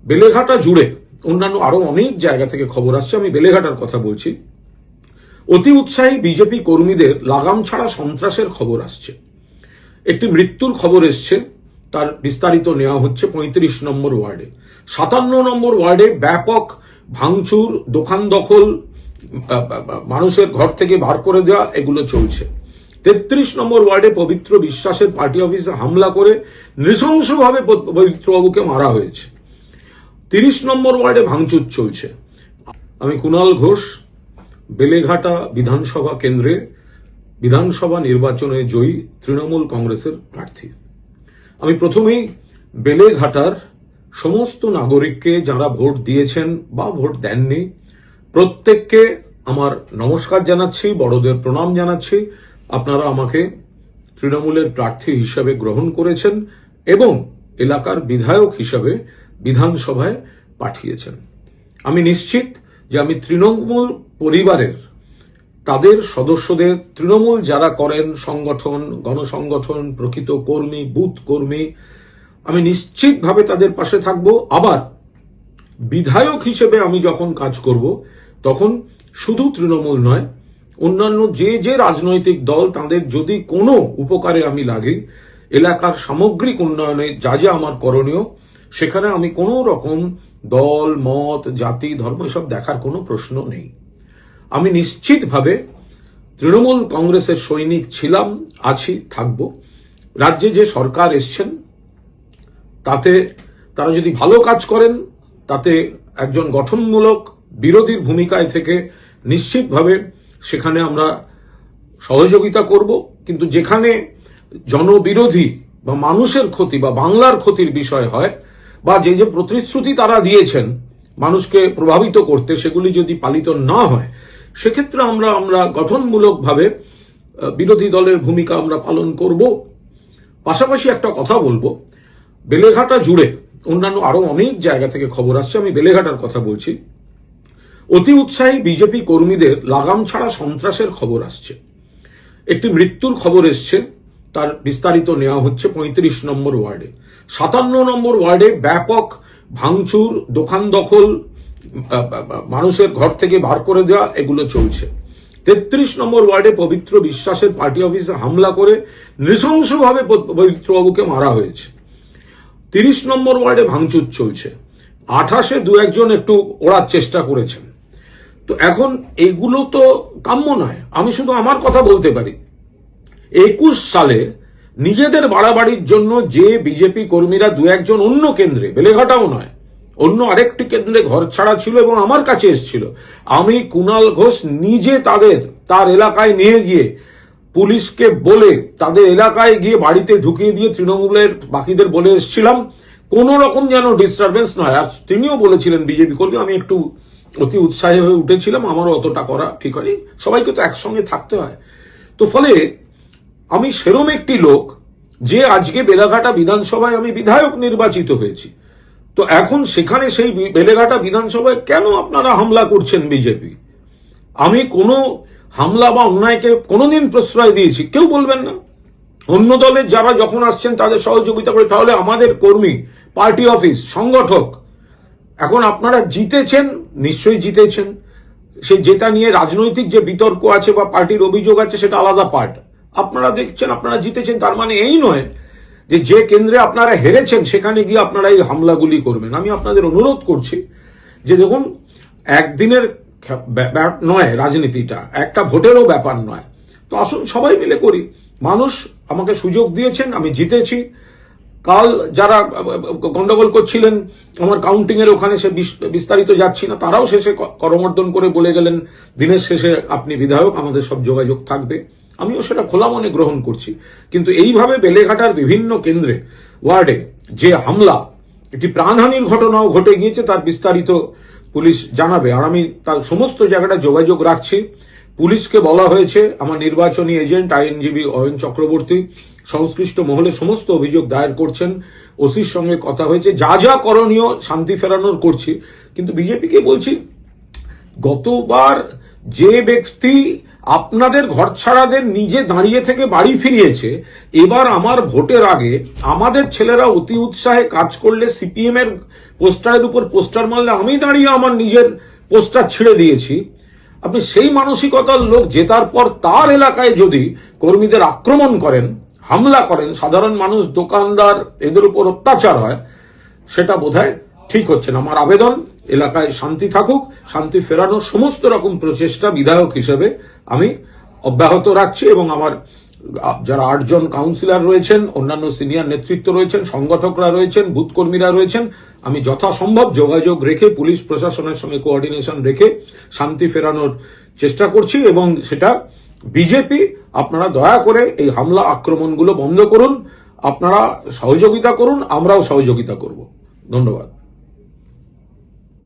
বেলেঘাটা জুড়ে অন্যান্য আরো অনেক জায়গা থেকে খবর আসছে, আমি বেলেঘাটার কথা বলছি। অতি উৎসাহী বিজেপি কর্মীদের লাগাম ছাড়া সন্ত্রাসের খবর আসছে। একটি মৃত্যুর খবর এসছে, তার বিস্তারিত নেওয়া হচ্ছে ৩৫ নম্বর ওয়ার্ডে। ৫৭ নম্বর ওয়ার্ডে ব্যাপক ভাঙচুর, দোকান দখল, মানুষের ঘর থেকে বার করে দেওয়া, এগুলো চলছে। ৩৩ নম্বর ওয়ার্ডে পবিত্র বিশ্বাসের পার্টি অফিসে হামলা করে নৃশংসভাবে পবিত্রবাবুকে মারা হয়েছে। ৩০ নম্বর ওয়ার্ডে ভাঙচুর চলছে। আমি কুণাল ঘোষ, বেলেঘাটা বিধানসভা কেন্দ্রে বিধানসভা নির্বাচনে জয়ী তৃণমূল কংগ্রেসের প্রার্থী। আমি প্রথমেই বেলেঘাটার সমস্ত নাগরিককে, যারা ভোট দিয়েছেন বা ভোট দেননি, প্রত্যেককে আমার নমস্কার জানাচ্ছি, বড়দের প্রণাম জানাচ্ছি। আপনারা আমাকে তৃণমূলের প্রার্থী হিসেবে গ্রহণ করেছেন এবং এলাকার বিধায়ক হিসেবে বিধানসভায় পাঠিয়েছেন। আমি নিশ্চিত যে আমি তৃণমূল পরিবারের তাদের সদস্যদের, তৃণমূল যারা করেন সংগঠন, গণসংগঠন, প্রকৃত কর্মী, বুথ কর্মী, আমি নিশ্চিতভাবে তাদের পাশে থাকব। আবার বিধায়ক হিসেবে আমি যখন কাজ করব তখন শুধু তৃণমূল নয়, অন্যান্য যে যে রাজনৈতিক দল, তাদের যদি কোনো উপকারে আমি লাগি, এলাকার সামগ্রিক উন্নয়নে যা যা আমার করণীয়, সেখানে আমি কোনো রকম দল, মত, জাতি, ধর্ম এসব দেখার কোনো প্রশ্ন নেই। আমি নিশ্চিতভাবে তৃণমূল কংগ্রেসের সৈনিক ছিলাম, আছি, থাকব। রাজ্যে যে সরকার এসছেন তাতে তারা যদি ভালো কাজ করেন, তাতে একজন গঠনমূলক বিরোধীর ভূমিকায় থেকে নিশ্চিতভাবে সেখানে আমরা সহযোগিতা করব। কিন্তু যেখানে জনবিরোধী বা মানুষের ক্ষতি বা বাংলার ক্ষতির বিষয় হয়, বা যে যে প্রতিশ্রুতি তারা দিয়েছেন মানুষকে প্রভাবিত করতে, সেগুলি যদি পালিত না হয়, সেক্ষেত্রে আমরা গঠনমূলকভাবে বিরোধী দলের ভূমিকা আমরা পালন করব। পাশাপাশি একটা কথা বলবো, বেলেঘাটা জুড়ে অন্যান্য আরো অনেক জায়গা থেকে খবর আসছে, আমি বেলেঘাটার কথা বলছি। অতি উৎসাহী বিজেপি কর্মীদের লাগাম ছাড়া সন্ত্রাসের খবর আসছে। একটি মৃত্যুর খবর এসছে, তার বিস্তারিত নেওয়া হচ্ছে ৩৫ নম্বর ওয়ার্ডে। ৫৭ নম্বর ওয়ার্ডে ব্যাপক ভাঙচুর, দোকান দখল, মানুষের ঘর থেকে বার করে দেওয়া, এগুলো চলছে। ৩৩ নম্বর ওয়ার্ডে পবিত্র বিশ্বাসের পার্টি অফিসে হামলা করে নৃশংসভাবে পবিত্রবাবুকে মারা হয়েছে। ৩০ নম্বর ওয়ার্ডে ভাঙচুর চলছে। ২৮-এ দু একজন একটু ওড়ার চেষ্টা করেছেন। তো এখন এগুলো তো কাম্য নয়। আমি শুধু আমার কথা বলতে পারি। ২১ সালে নিজেদের বাড়াবাড়ির জন্য যে বিজেপি কর্মীরা দু একজন অন্য কেন্দ্রে, বেলেঘাটাও নয়, অন্য আরেকটি কেন্দ্রে ঘর ছাড়া ছিল এবং আমার কাছে এসেছিল, আমি কুণাল ঘোষ নিজে তার এলাকায় নিয়ে গিয়ে পুলিশকে বলে, তাদের এলাকায় গিয়ে বাড়িতে ঢুকিয়ে দিয়ে তৃণমূলের বাকিদের বলে এসেছিলাম কোন রকম যেন ডিস্টারবেন্স নয়। আর তিনিও বলেছিলেন বিজেপি কর্মী, আমি একটু অতি উৎসাহী হয়ে উঠেছিলাম, আমারও অতটা করা ঠিক হয়নি, সবাইকে তো একসঙ্গে থাকতে হয়। তো ফলে আমি সেরম একটি লোক যে আজকে বেলেঘাটা বিধানসভায় আমি বিধায়ক নির্বাচিত হয়েছি। তো এখন সেখানে সেই বেলেঘাটা বিধানসভায় কেন আপনারা হামলা করছেন বিজেপি? আমি কোনো হামলা বা অন্যায়কে কোনোদিন প্রশ্রয় দিয়েছি? কেউ বলবেন না। অন্য দলের যারা যখন আসছেন তাদের সহযোগিতা করে, তাহলে আমাদের কর্মী, পার্টি অফিস, সংগঠক, এখন আপনারা জিতেছেন, নিশ্চয়ই জিতেছেন, সেই জেতা নিয়ে রাজনৈতিক যে বিতর্ক আছে বা পার্টির অভিযোগ আছে সেটা আলাদা পার্ট। আপনারা দেখছেন আপনারা জিতেছেন, তার মানে এই নয় যে যে কেন্দ্রে আপনারা হেরেছেন সেখানে গিয়ে আপনারা এই হামলাগুলি করবেন। আমি আপনাদের অনুরোধ করছি যে দেখুন, একদিনের ব্যাপার নয় রাজনীতিটা, একটা ভোটেরও ব্যাপার নয়। তো আসুন সবাই মিলে করি। মানুষ আমাকে সুযোগ দিয়েছেন, আমি জিতেছি। কাল যারা গন্ডগোল করছিলেন আমার কাউন্টিং এর ওখানে, সে বিস্তারিত যাচ্ছি না, তারাও শেষে করমর্দন করে বলে গেলেন দিনের শেষে আপনি বিধায়ক, আমাদের সব যোগাযোগ থাকবে। আমিও সেটা খোলা মনে গ্রহণ করছি। কিন্তু এইভাবে বেলেঘাটার বিভিন্ন কেন্দ্রে, ওয়ার্ডে যে হামলা, একটি প্রাণহানির ঘটনাও ঘটে গিয়েছে, তার বিস্তারিত পুলিশ জানাবে। আর আমি তার সমস্ত জায়গাটা যোগাযোগ রাখছি। পুলিশকে বলা হয়েছে, আমার নির্বাচনী এজেন্ট আইনজীবী অয়ন চক্রবর্তী সংশ্লিষ্ট মহলে সমস্ত অভিযোগ দায়ের করছেন। ওসির সঙ্গে কথা হয়েছে, যা যা করণীয় শান্তি ফেরানোর করছি। কিন্তু বিজেপিকে বলছি, গতবার যে ব্যক্তি আপনাদের ঘরছাড়াদের নিজে দাঁড়িয়ে থেকে বাড়ি ফিরিয়েছে, এবার আমার ভোটের আগে আমাদের ছেলেরা অতি উৎসাহে কাজ করলে সিপিএম এর পোস্টারের উপর পোস্টার মারলে আমি দাঁড়িয়ে আমার নিজের পোস্টার ছেড়ে দিয়েছি, আপনি সেই মানসিকতার লোক জেতার পর তার এলাকায় যদি কর্মীদের আক্রমণ করেন, হামলা করেন, সাধারণ মানুষ, দোকানদার, এদের উপর অত্যাচার হয়, সেটা বোধহয় ঠিক হচ্ছে না। আমার আবেদন, এলাকায় শান্তি থাকুক, শান্তি ফেরানোর সমস্ত রকম প্রচেষ্টা বিধায়ক হিসেবে আমি অব্যাহত রাখছি এবং আমার যারা 8 জন কাউন্সিলর রয়েছেন, অন্যান্য সিনিয়র নেতৃত্ব রয়েছেন, সংগঠকরা রয়েছেন, বুথ কর্মীরা রয়েছেন, আমি যথাসম্ভব যোগাযোগ রেখে পুলিশ প্রশাসনের সঙ্গে কোঅর্ডিনেশন রেখে শান্তি ফেরানোর চেষ্টা করছি এবং সেটা বিজেপি, আপনারা দয়া করে এই হামলা আক্রমণগুলো বন্ধ করুন, আপনারা সহযোগিতা করুন, আমরাও সহযোগিতা করব। ধন্যবাদ।